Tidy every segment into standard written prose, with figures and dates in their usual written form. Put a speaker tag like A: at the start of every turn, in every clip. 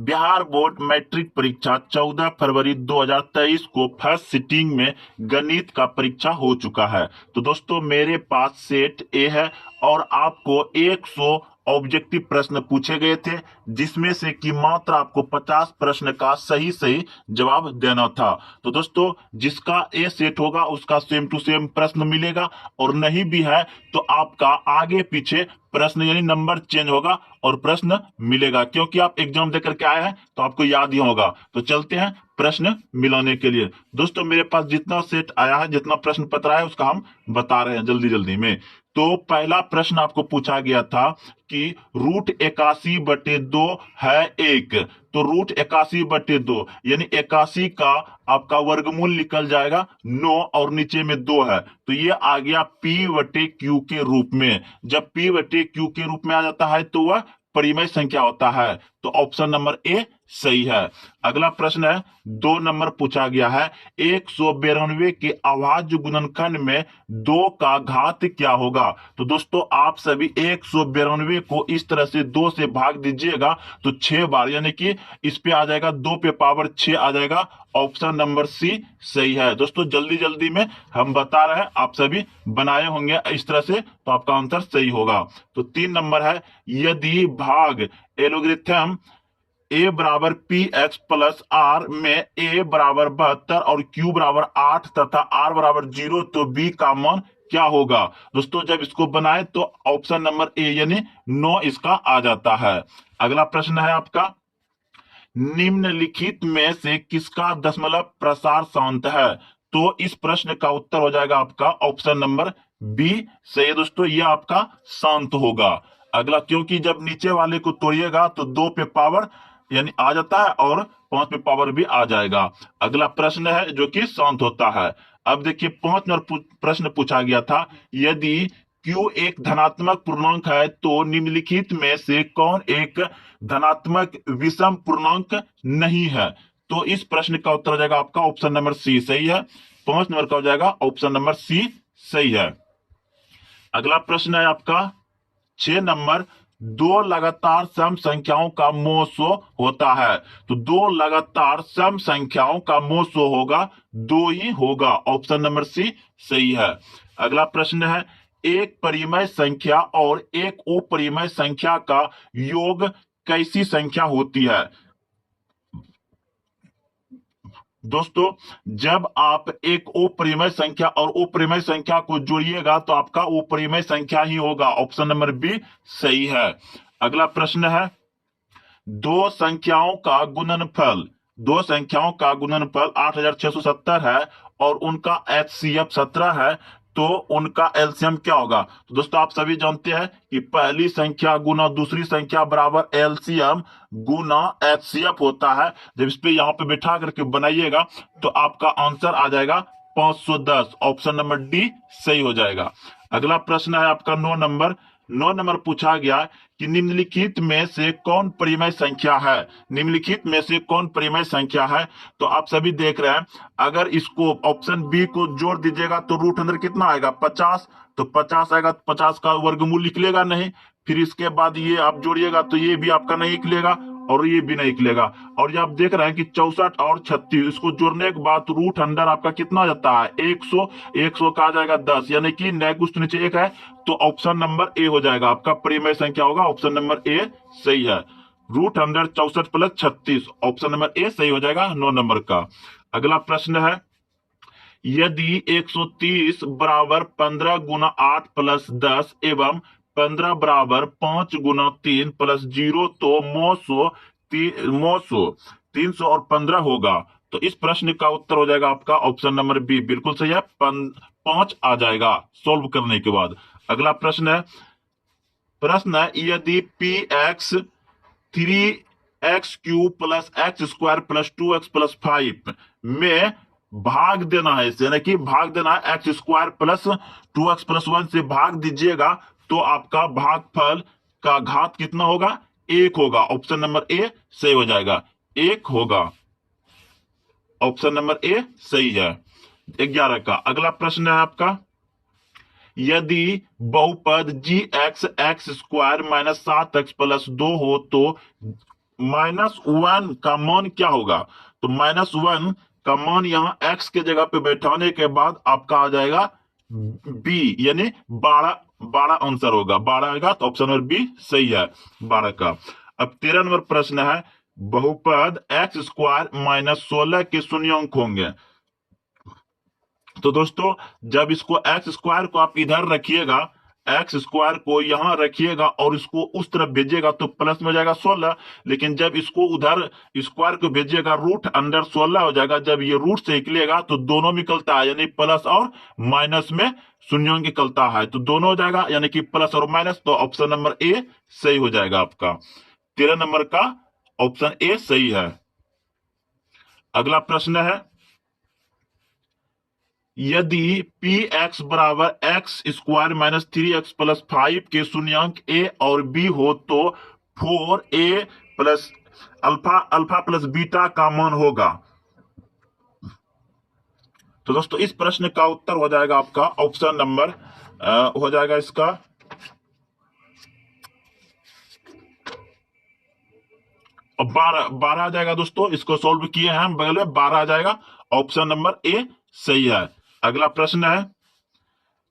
A: Bihar board matric परीक्षा 14 फरवरी 2023 को first sitting में गणित का परीक्षा हो चुका है। तो दोस्तों मेरे पास सेट ए है और आपको 100 ऑब्जेक्टिव प्रश्न पूछे गए थे, जिसमें से कि मात्र आपको 50 प्रश्न का सही सही जवाब देना था। तो दोस्तों जिसका ए सेट होगा उसका सेम टू सेम प्रश्न मिलेगा, और नहीं भी है तो आपका आगे पीछे प्रश्न यानी नंबर चेंज होगा और प्रश्न मिलेगा, क्योंकि आप एग्जाम देकर के आए हैं तो आपको याद ही होगा। तो चलते हैं प्रश्न मिलाने के लिए। दोस्तों मेरे पास जितना सेट आया है, जितना प्रश्न पत्र है, उसका हम बता रहे हैं जल्दी जल्दी में। तो पहला प्रश्न आपको पूछा गया था कि √81/2 है एक। तो √81/2 यानी 81 का आपका वर्गमूल निकल जाएगा 9 और नीचे में 2 है, तो ये आ गया P/Q के रूप में। जब P/Q के रूप में आ जाता है तो वह परिमेय संख्या होता है। तो ऑप्शन नंबर ए सही है। अगला प्रश्न है, 2 नंबर पूछा गया है, 192 के अभाज्य गुणनखंड में 2 का घात क्या होगा। तो दोस्तों आप सभी 192 को इस तरह से 2 से भाग दीजिएगा तो 6 बार, यानी कि इस पे आ जाएगा 2 पे पावर 6 आ जाएगा। ऑप्शन नंबर सी सही है। दोस्तों जल्दी जल्दी में हम बता रहे हैं, आप सभी बनाए होंगे इस तरह से, तो आपका आंसर सही होगा। तो 3 नंबर है, यदि भाग एलोग्रिथम a बराबर पी एक्स प्लस आर में a बराबर 72 और q बराबर 8 तथा r बराबर 0, तो b का मान क्या होगा। दोस्तों जब इसको बनाए तो ऑप्शन नंबर ए यानी 9 इसका आ जाता है। अगला प्रश्न है आपका, निम्नलिखित में से किसका दशमलव प्रसार शांत है। तो इस प्रश्न का उत्तर हो जाएगा आपका ऑप्शन नंबर बी सही है। दोस्तों ये आपका शांत होगा। अगला, क्योंकि जब नीचे वाले को तोड़िएगा तो 2 पे पावर यानी आ जाता है और 5 पे पावर भी आ जाएगा। अगला प्रश्न है जो कि शांत होता है। अब देखिए 5 नंबर प्रश्न पूछा गया था, यदि Q एक धनात्मक पूर्णांक है तो निम्नलिखित में से कौन एक धनात्मक विषम पूर्णांक नहीं है। तो इस प्रश्न का उत्तर हो जाएगा आपका ऑप्शन नंबर सी सही है। 5 नंबर का हो जाएगा ऑप्शन नंबर सी सही है। अगला प्रश्न है आपका 6 नंबर, 2 लगातार सम संख्याओं का मोसो होता है। तो 2 लगातार सम संख्याओं का मोसो होगा 2 ही होगा। ऑप्शन नंबर सी सही है। अगला प्रश्न है, एक परिमेय संख्या और एक अपरिमेय संख्या का योग कैसी संख्या होती है। दोस्तों जब आप एक अपरिमेय संख्या और अपरिमेय संख्या को जोड़िएगा तो आपका अपरिमेय संख्या ही होगा। ऑप्शन नंबर बी सही है। अगला प्रश्न है, दो संख्याओं का गुणनफल 8670 है और उनका एचसीएफ 17 है, तो उनका एलसीएम क्या होगा। तो दोस्तों आप सभी जानते हैं कि पहली संख्या गुना दूसरी संख्या बराबर एलसीएम गुना एचसीएफ होता है। जब इस पे यहाँ पे बैठा करके बनाइएगा तो आपका आंसर आ जाएगा 510। ऑप्शन नंबर डी सही हो जाएगा। अगला प्रश्न है आपका 9 नंबर पूछा गया कि निम्नलिखित में से कौन परिमेय संख्या है। निम्नलिखित में से कौन परिमेय संख्या है। तो आप सभी देख रहे हैं, अगर इसको ऑप्शन बी को जोड़ दीजिएगा तो रूट अंदर कितना आएगा 50, तो 50 आएगा, 50 का वर्गमूल निकलेगा नहीं। फिर इसके बाद ये आप जोड़िएगा तो ये भी आपका नहीं निकलेगा और ये भी नहीं निकलेगा। और ये आप देख रहे हैं कि 64 और 36 इसको जोड़ने के बाद रूट अंडर आपका कितना जाता है 100, 100 का आ जाएगा 10, यानी कि नए कुछ नीचे 1 है, तो ऑप्शन नंबर ए हो जाएगा आपका परिमेय संख्या होगा। ऑप्शन नंबर ए सही है। Root under 64 plus 36, option number A सही हो जाएगा 9 नंबर का। अगला प्रश्न है, यदि 130 बराबर 15 गुना 8 प्लस 10 एवं 15 बराबर 5 गुना 3 प्लस 0, तो मोसो 300 और 15 होगा। तो इस प्रश्न का उत्तर हो जाएगा आपका ऑप्शन नंबर बी बिल्कुल सही है। 5 आ जाएगा सोल्व करने के बाद। अगला प्रश्न है, यदि P x 3x³ plus x square plus 2x plus 5 में भाग देना है, यानी कि भाग देना है x square plus 2x plus 1 से भाग दीजिएगा तो आपका भागफल का घात कितना होगा 1 होगा। ऑप्शन नंबर ए सही हो जाएगा, 1 होगा। ऑप्शन नंबर ए सही है। 11 का अगला प्रश्न है आपका, यदि बहुपद G X X square minus 7x plus 2 हो तो -1 का मान क्या होगा? तो -1 का मान यहाँ x के जगह पे बैठाने के बाद आपका आ जाएगा b, यानी 12। 12 आंसर होगा, 12 आएगा, तो ऑप्शन नंबर बी सही है 12 का। अब 13 नंबर प्रश्न है, बहुपद x² - 16 के शून्य अंक होंगे। तो दोस्तों जब इसको x² को आप इधर रखिएगा, x² को यहां रखिएगा और इसको उस तरफ भेजिएगा तो प्लस में हो जाएगा 16। लेकिन जब इसको उधर स्क्वायर को भेजिएगा, रूट अंडर 16 हो जाएगा। जब ये रूट से निकलेगा तो दोनों निकलता है, यानी प्लस और माइनस में शून्यों निकलता है, तो दोनों हो जाएगा, यानी कि प्लस और माइनस। तो ऑप्शन नंबर ए सही हो जाएगा आपका। 13 नंबर का ऑप्शन ए सही है। अगला प्रश्न है, यदि पी एक्स बराबर x² - 3x + 5 के शून्यांक a और b हो तो 4a plus alpha plus beta का मान होगा। तो दोस्तों इस प्रश्न का उत्तर हो जाएगा आपका ऑप्शन नंबर हो जाएगा इसका 12 आ जाएगा। दोस्तों इसको सॉल्व किए हैं हम, बगल में 12 आ जाएगा, ऑप्शन नंबर ए सही है। अगला प्रश्न है,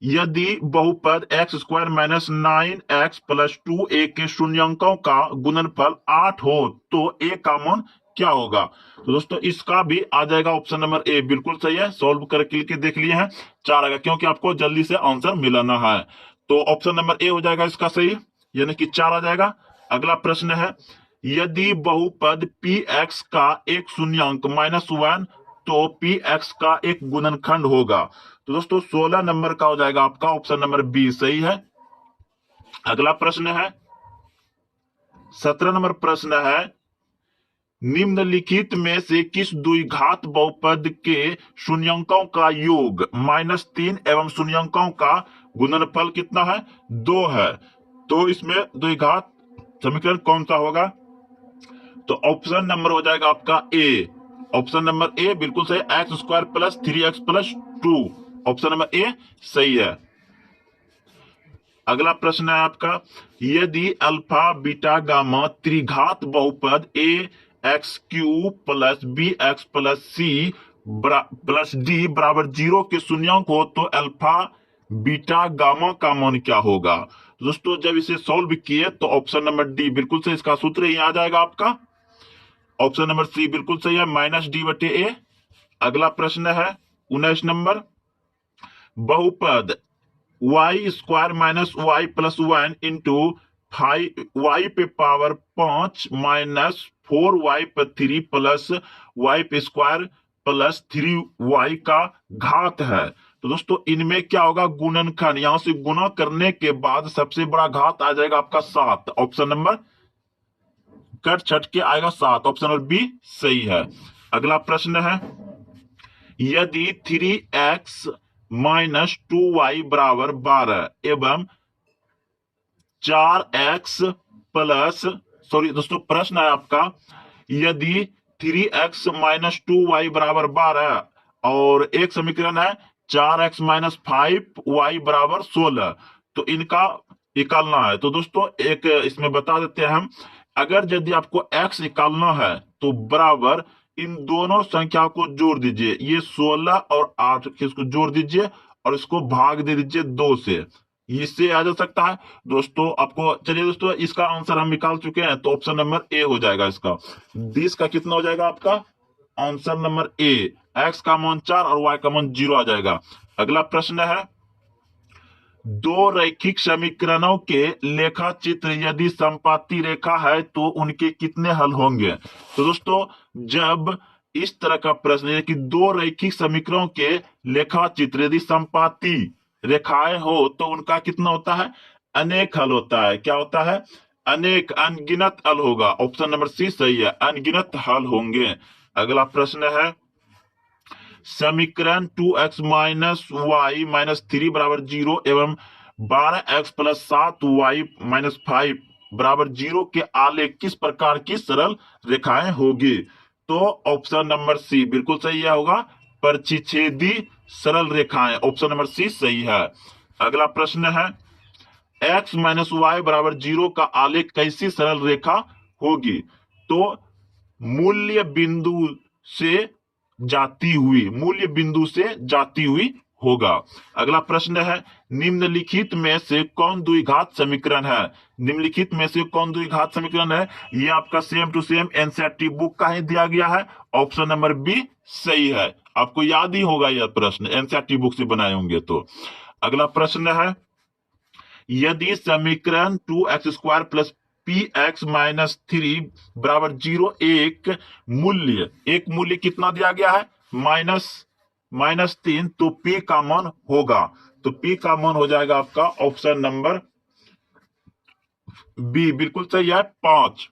A: यदि बहुपद x² - 9x + 2a के शून्यांकों का गुणनफल 8 हो तो a का मान क्या होगा? तो दोस्तों इसका भी आ जाएगा ऑप्शन नंबर ए, बिल्कुल सही है। सॉल्व करके देख लिए हैं, 4 आएगा, क्योंकि आपको जल्दी से आंसर मिलाना है। तो ऑप्शन नंबर ए हो जाएगा इसका सही, यानी कि 4 आ जाएगा। अगला प्रश्न है, यदि बहुपद px का एक शून्यांक -1 तो px का एक गुणनखंड होगा। तो दोस्तों 16 नंबर का हो जाएगा आपका ऑप्शन नंबर बी सही है। अगला प्रश्न है, 17 नंबर प्रश्न है, निम्नलिखित में से किस द्विघात बहुपद के शून्यांकों का योग -3 एवं शून्यांकों का गुणनफल कितना है? 2 है। तो इसमें द्विघात समीकरण कौन सा होगा? तो ऑप्शन नंबर हो जाएगा आपका ए, ऑप्शन नंबर ए बिल्कुल सही, x² + 3x + 2, option number A सही है। अगला प्रश्न है आपका, यदि अल्फा बीटा गामा त्रिघात बहुपद ax³ + bx + c + d बराबर 0 के शून्यांक हो तो अल्फा बीटा गामा का मान क्या होगा? दोस्तों जब इसे सॉल्व किए तो ऑप्शन नंबर डी बिल्कुल सही, इसका सूत्र ही आ जाएगा आपका, ऑप्शन नंबर सी बिल्कुल सही है, -d/a। अगला प्रश्न है 19 नंबर, बहुपद y² - y + 1 इंटू 5y पे पावर 5 - 4y पे 3 प्लस y पे स्क्वायर प्लस 3y का घात है। तो दोस्तों इनमें क्या होगा? गुणनखंड, यहां से गुणा करने के बाद सबसे बड़ा घात आ जाएगा आपका 7, ऑप्शन नंबर कट छट के आएगा 7, ऑप्शन नंबर बी सही है। अगला प्रश्न है, यदि 3x - 2y बराबर 12 एवं 4x प्लस दोस्तों प्रश्न है आपका, यदि 3x - 2y बराबर 12 और एक समीकरण है 4x - 5y बराबर 16, तो इनका निकालना है। तो दोस्तों एक इसमें बता देते हैं हम, अगर यदि आपको x निकालना है तो बराबर इन दोनों संख्या को जोड़ दीजिए, ये 16 और 8 इसको जोड़ दीजिए और इसको भाग दे दीजिए 2 से, इससे आ जा सकता है दोस्तों आपको। चलिए दोस्तों इसका आंसर हम निकाल चुके हैं, तो ऑप्शन नंबर ए हो जाएगा इसका। 20 का कितना हो जाएगा आपका? आंसर नंबर ए, एक्स का मान 4 और वाई का मान 0 आ जाएगा। अगला प्रश्न है, दो रैखिक समीकरणों के लेखा चित्र यदि समपाती रेखा है तो उनके कितने हल होंगे? तो दोस्तों जब इस तरह का प्रश्न है कि दो रैखिक समीकरणों के लेखा चित्र यदि समपाती रेखाएं हो तो उनका कितना होता है? अनेक हल होता है। क्या होता है? अनेक, अनगिनत हल होगा, ऑप्शन नंबर सी सही है, अनगिनत हल होंगे। अगला प्रश्न है, समीकरण 2x - y - 3 बराबर 0 एवं 12x + 7y - 5 बराबर 0 के आलेख किस प्रकार की सरल रेखाएं होगी? तो ऑप्शन नंबर सी बिल्कुल सही है होगा, परिच्छेदी सरल रेखाएं, ऑप्शन नंबर सी सही है। अगला प्रश्न है, x - y बराबर 0 का आलेख कैसी सरल रेखा होगी? तो मूल्य बिंदु से जाती हुई होगा। अगला प्रश्न है, निम्नलिखित में से कौन द्विघात समीकरण है? निम्नलिखित में से कौन द्विघात समीकरण है? ये आपका same to same NCERT book का ही दिया गया है। ऑप्शन नंबर बी सही है। आपको याद ही होगा यह प्रश्न, एनसीईआरटी बुक से बनाए होंगे तो। अगला प्रश्न है, यदि समीकरण 2x² plus P x minus 3 बराबर 0 एक मूल्य कितना दिया गया है? -3, तो p का मान होगा, तो p का मान हो जाएगा आपका ऑप्शन नंबर बी, बिल्कुल सही है, 5।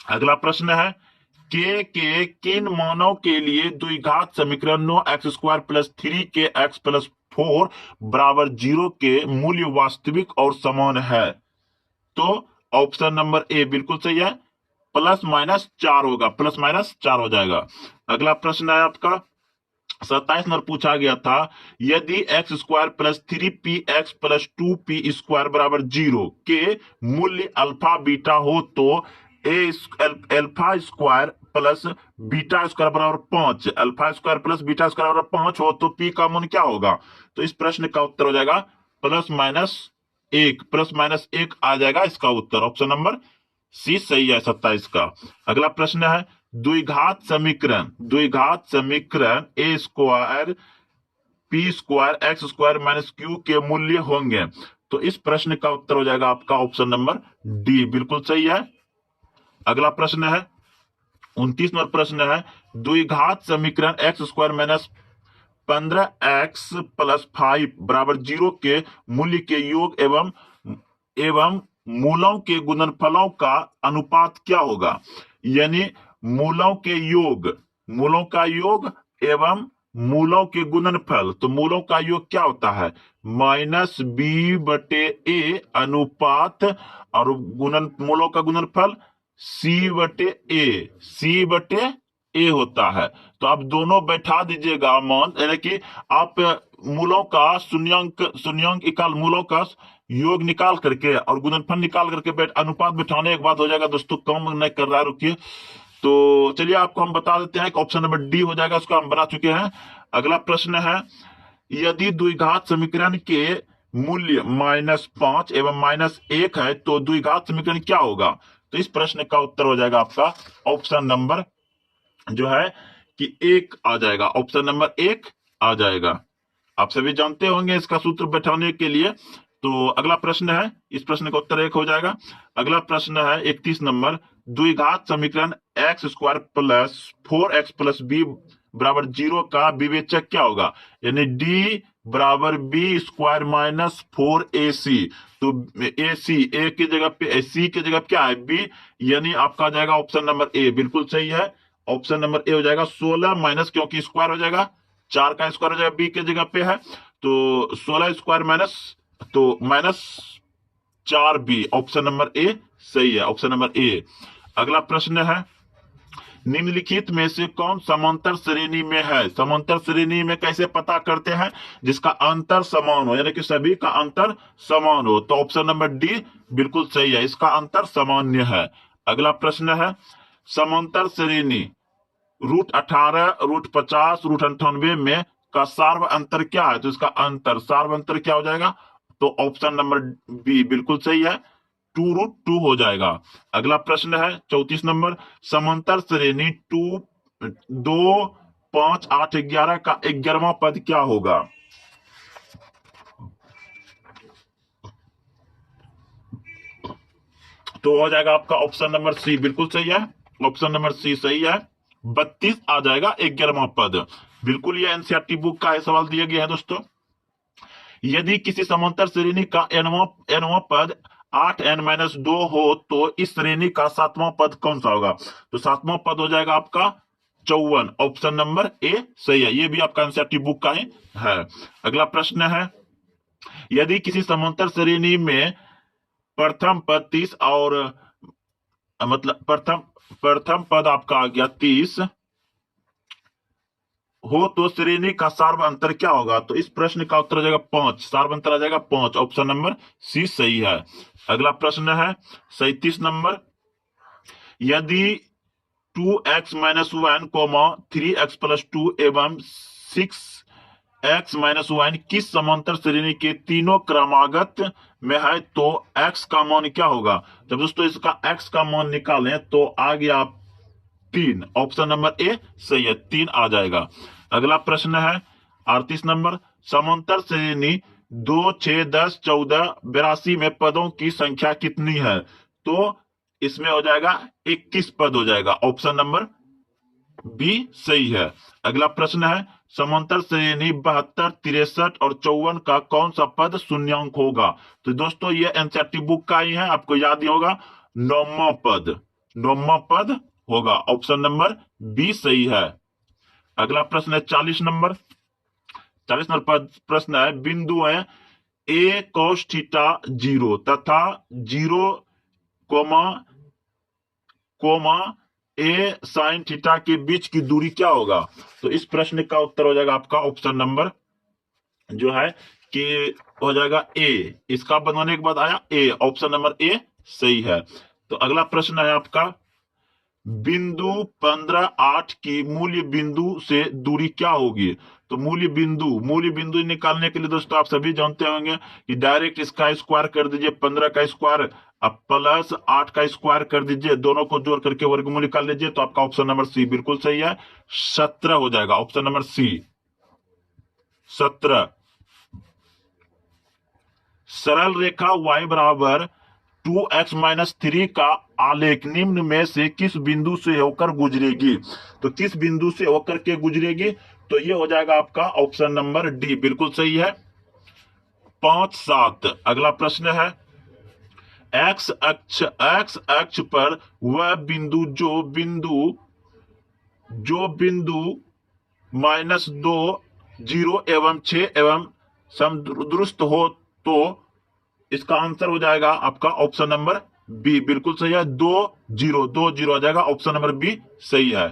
A: अगला प्रश्न है, के किन मानों के लिए द्विघात समीकरण 9x² प्लस 3kx प्लस 4 बराबर 0 के मूल्य वास्तविक और समान है? तो ऑप्शन नंबर ए बिल्कुल सही है, +-4 होगा, +-4 हो जाएगा। अगला प्रश्न है आपका 27 नंबर पूछा गया था, यदि x² plus 3px plus 2p² बराबर 0 के मूल्य अल्फा बीटा हो तो alpha square plus beta square बराबर 5, alpha square plus beta square बराबर 5 हो तो p का मान क्या होगा? तो इस प्रश्न का उत्तर हो जाएगा +-1 आ जाएगा इसका उत्तर, ऑप्शन नंबर सी सही है 27 का। अगला प्रश्न है, द्विघात समीकरण a square p square x square minus q के मूल्य होंगे, तो इस प्रश्न का उत्तर हो जाएगा आपका ऑप्शन नंबर डी, बिल्कुल सही है। अगला प्रश्न है 29 नंबर प्रश्न है, द्विघात समीकरण x² माइनस 15x प्लस 5 बराबर 0 के मूल्य के योग एवं मूलों के गुणनफलों का अनुपात क्या होगा? यानी मूलों का योग एवं मूलों के गुणनफल, तो मूलों का योग क्या होता है? -b/a अनुपात और मूलों का गुणनफल c/a होता है। तो आप दोनों बैठा दीजिएगा मान, यानी कि आप मूलों का शून्यंक मूलों का योग निकाल करके और गुणनफल निकाल करके अनुपात बिठाने के बाद हो जाएगा। दोस्तों कम नहीं कर रहा है, रुकिए। तो चलिए आपको हम बता देते हैं कि ऑप्शन नंबर डी हो जाएगा, उसको हम बना चुके हैं। अगला प्रश्न है, यदि द्विघात समीकरण के मूल्य -5 एवं -1 है तो द्विघात समीकरण क्या होगा? तो इस प्रश्न का उत्तर हो जाएगा आपका ऑप्शन नंबर जो है कि 1 आ जाएगा, ऑप्शन नंबर 1 आ जाएगा। आप सभी जानते होंगे इसका सूत्र बैठाने के लिए। तो अगला प्रश्न है, इस प्रश्न का उत्तर 1 हो जाएगा। अगला प्रश्न है 31 नंबर, द्विघात समीकरण x² plus 4x plus b बराबर 0 का विवेचक क्या होगा? यानी d बराबर b² माइनस 4ac, तो ac a की जगह पे c की जगह क्या है? b, यानी आपका आ जाएगा ऑप्शन नंबर ए, बिल्कुल सही है, ऑप्शन नंबर ए हो जाएगा। 16 माइनस, क्योंकि स्क्वायर हो जाएगा, 4 का स्क्वायर हो जाएगा, बी की जगह पे है, तो 16 स्क्वायर माइनस, तो -4b, ऑप्शन नंबर ए सही है, ऑप्शन नंबर ए। अगला प्रश्न है, निम्नलिखित में से कौन समांतर श्रेणी में है? समांतर श्रेणी में कैसे पता करते हैं? जिसका अंतर समान हो, यानी कि सभी का अंतर समान हो, तो ऑप्शन नंबर डी बिल्कुल सही है, इसका अंतर सामान्य है। अगला प्रश्न है, समांतर श्रेणी √18, √50, √98 में का सार्व अंतर क्या है? तो इसका सार्व अंतर क्या हो जाएगा? तो ऑप्शन नंबर बी बिल्कुल सही है, 2√2 हो जाएगा। अगला प्रश्न है 34 नंबर, समांतर श्रेणी 2, 5, 8, 11 का 11वां पद क्या होगा? तो हो जाएगा आपका ऑप्शन नंबर सी, बिल्कुल सही है, ऑप्शन नंबर सी सही है, 32 आ जाएगा 11वां पद। बिल्कुल ये एनसीईआरटी बुक का सवाल दिया गया है दोस्तों। यदि किसी समांतर श्रेणी का nवां पद 8n-2 हो तो इस श्रेणी का 7वां पद कौन सा होगा? तो 7वां पद हो जाएगा आपका 54, ऑप्शन नंबर ए सही है, ये भी आपका एनसीईआरटी बुक का ही है। अगला प्रश्न है, यदि किसी समांतर श्रेणी में प्रथम पद 30 और मतलब प्रथम पद आपका आ गया 30 हो तो श्रेणी का सार्व अंतर क्या होगा? तो इस प्रश्न का उत्तर आ जाएगा 5, सार्व अंतर आ जाएगा 5, ऑप्शन नंबर सी सही है। अगला प्रश्न है 37 नंबर, यदि 2x-1, 3x+2 एवं 6x-1 किस समांतर श्रेणी के तीनों क्रमागत में है तो x का मान क्या होगा। जब दोस्तों इसका x का मान निकालें तो आ गया 3। ऑप्शन नंबर ए सही है, 3 आ जाएगा। अगला प्रश्न है 38 नंबर, समांतर श्रेणी 2, 6, 10, 14, 82 में पदों की संख्या कितनी है। तो इसमें हो जाएगा 21 पद हो जाएगा। ऑप्शन नंबर बी सही है। अगला प्रश्न है समांतर श्रेणी 72, 63 और 54 का कौन सा पद शून्यांक होगा। तो दोस्तों ये एनसीईआरटी बुक का ही है, आपको याद ही होगा, 9वां पद, 9वां पद होगा। ऑप्शन नंबर बी सही है। अगला प्रश्न है 40 नंबर, 40 नंबर प्रश्न है बिंदु है ए cos थीटा 0 तथा 0 कोमा ए साइन थीटा के बीच की दूरी क्या होगा। तो इस प्रश्न का उत्तर हो जाएगा आपका ऑप्शन नंबर जो है कि हो जाएगा ए। इसका बनवाने के बाद आया ए, ऑप्शन नंबर ए सही है। तो अगला प्रश्न है आपका बिंदु 15, 8 की मूल्य बिंदु से दूरी क्या होगी। तो मूल्य बिंदु निकालने के लिए दोस्तों आप सभी जानते होंगे कि डायरेक्ट इसका स्क्वायर कर दीजिए, 15 का स्क्वायर अब प्लस 8 का स्क्वायर कर दीजिए, दोनों को जोड़ करके वर्गमूल निकाल लीजिए, तो आपका ऑप्शन नंबर सी बिल्कुल सही है, 17 हो जाएगा। Option number C 17। सरल रेखा y बराबर 2x-3 का आलेख निम्न में से किस बिंदु से होकर गुजरेगी। तो किस बिंदु से होकर के गुजरेगी, तो ये हो जाएगा आपका ऑप्शन नंबर डी बिल्कुल सही है, 5, 7। अगला प्रश्न है एक्स अक्ष पर वह बिंदु जो बिंदु -2, 0 एवं 6 एवं समदुरुस्त हो, तो इसका आंसर हो जाएगा आपका ऑप्शन नंबर बी बिल्कुल सही है, 2, 0 आ जाएगा। ऑप्शन नंबर बी सही है।